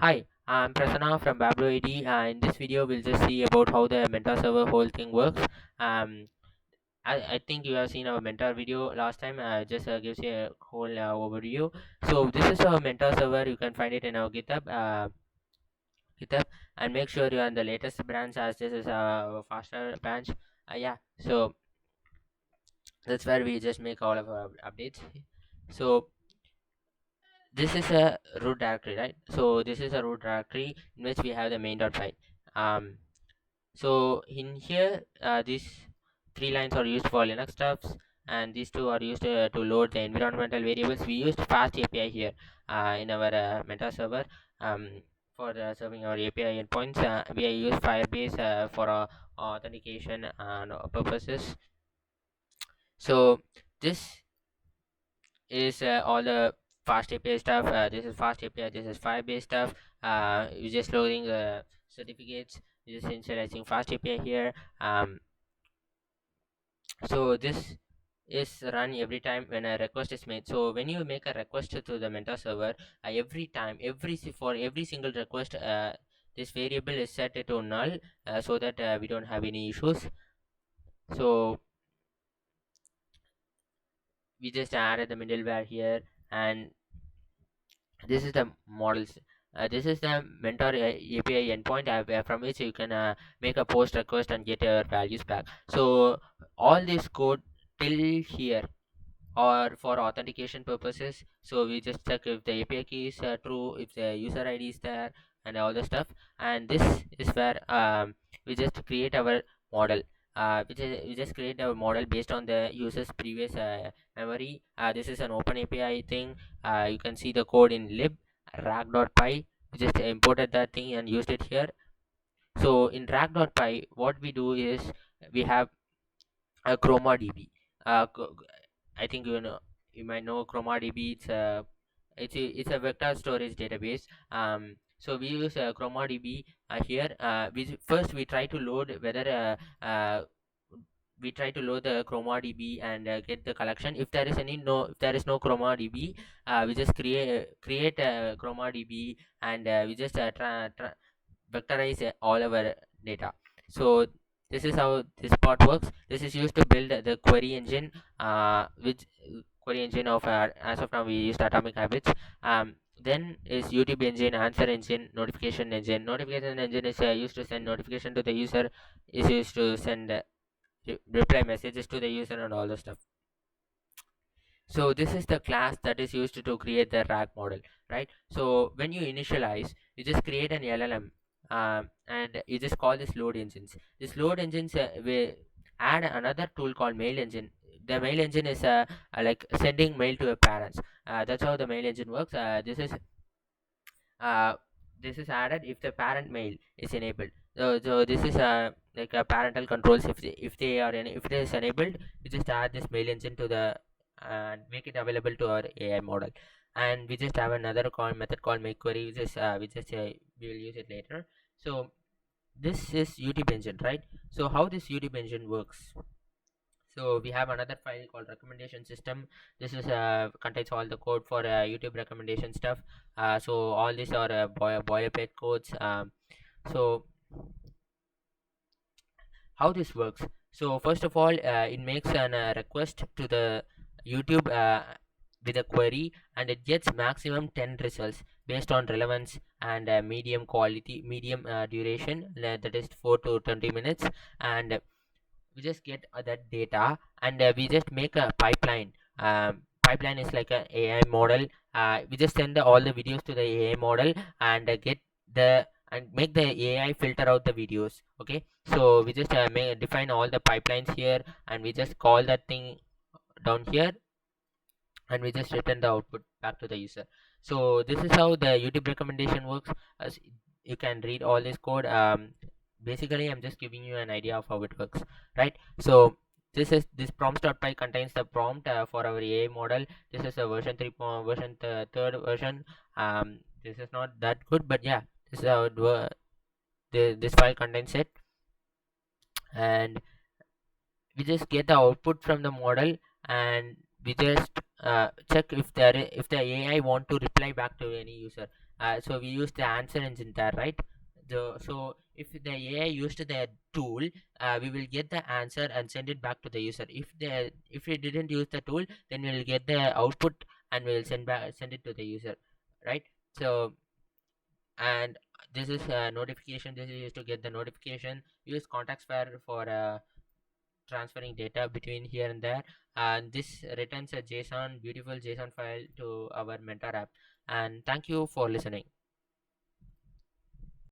Hi, I'm Prasanna from Bablo-AD. In this video, we'll just see about how the mentor server whole thing works. Um, I think you have seen our mentor video last time. Just gives you a whole overview. So this is our mentor server. You can find it in our GitHub, and make sure you're on the latest branch as this is a faster branch. Yeah. So that's where we just make all of our updates. So this is a root directory, right? So this is a root directory in which we have the main.py. Um, So in here, these three lines are used for Linux stuffs, and these two are used to load the environmental variables. We used fast API here in our meta server for serving our API endpoints. We use Firebase for authentication and purposes. So this is all the fast API stuff. This is fast API. This is Firebase stuff. You're just loading the certificates. You're just initializing fast API here. So this is run every time when a request is made. So when you make a request to the mentor server, every time, for every single request, this variable is set to null, so that we don't have any issues. So we just added the middleware here, and this is the models. This is the mentor API endpoint from which you can make a post request and get your values back. So all this code till here or for authentication purposes, so we just check if the API key is true, if the user ID is there, and all the stuff. And this is where we just create our model, we just create our model based on the user's previous memory. This is an open API thing. You can see the code in lib rag.py. We just imported that thing and used it here. So in rag.py, what we do is we have a chroma db. I think you might know ChromaDB. It's a vector storage database. So we use ChromaDB here. First we try to load whether we try to load the ChromaDB and get the collection. If there is no ChromaDB, we just create a ChromaDB, and we just vectorize all our data. So this is how this part works. This is used to build the query engine, which query engine of as of now we use atomic habits. Then is YouTube engine, answer engine, notification engine. Notification engine is used to send notification to the user, is used to send reply messages to the user and all the stuff. So this is the class that is used to create the RAG model, right? So when you initialize, you just create an LLM, and you just call this load engines. This load engines will add another tool called mail engine. The mail engine is like sending mail to your parents. That's how the mail engine works. Uh, this is added if the parent mail is enabled. So this is like a parental controls. If it is enabled, you just add this mail engine to the and make it available to our AI model. And we just have another method called make query, which is we will use it later. So this is YouTube engine, right? So how this YouTube engine works? So we have another file called recommendation system. This is contains all the code for YouTube recommendation stuff. So all these are boilerplate codes. So how this works? So first of all, it makes an request to the YouTube with a query, and it gets maximum 10 results based on relevance and medium duration, that is 4 to 20 minutes. And we just get that data, and we just make a pipeline. Pipeline is like an AI model. We just send all the videos to the AI model, and get the and make the AI filter out the videos. Okay, so we just define all the pipelines here, and we just call that thing down here, and we just return the output back to the user. So this is how the YouTube recommendation works. As you can read all this code. Basically I'm just giving you an idea of how it works, right? So this prompts.py contains the prompt for our AI model. This is a version 3 third version. This is not that good, but yeah, this is how this file contains it. And we just get the output from the model, and we just check if the AI want to reply back to any user. So we use the answer engine there, right? So if the AI used the tool, we will get the answer and send it back to the user. If we didn't use the tool, then we will get the output and we will send it to the user, right? So, and this is a notification. This is used to get the notification. Use context sphere for transferring data between here and there, and this returns a JSON, beautiful JSON file to our mentor app. And thank you for listening.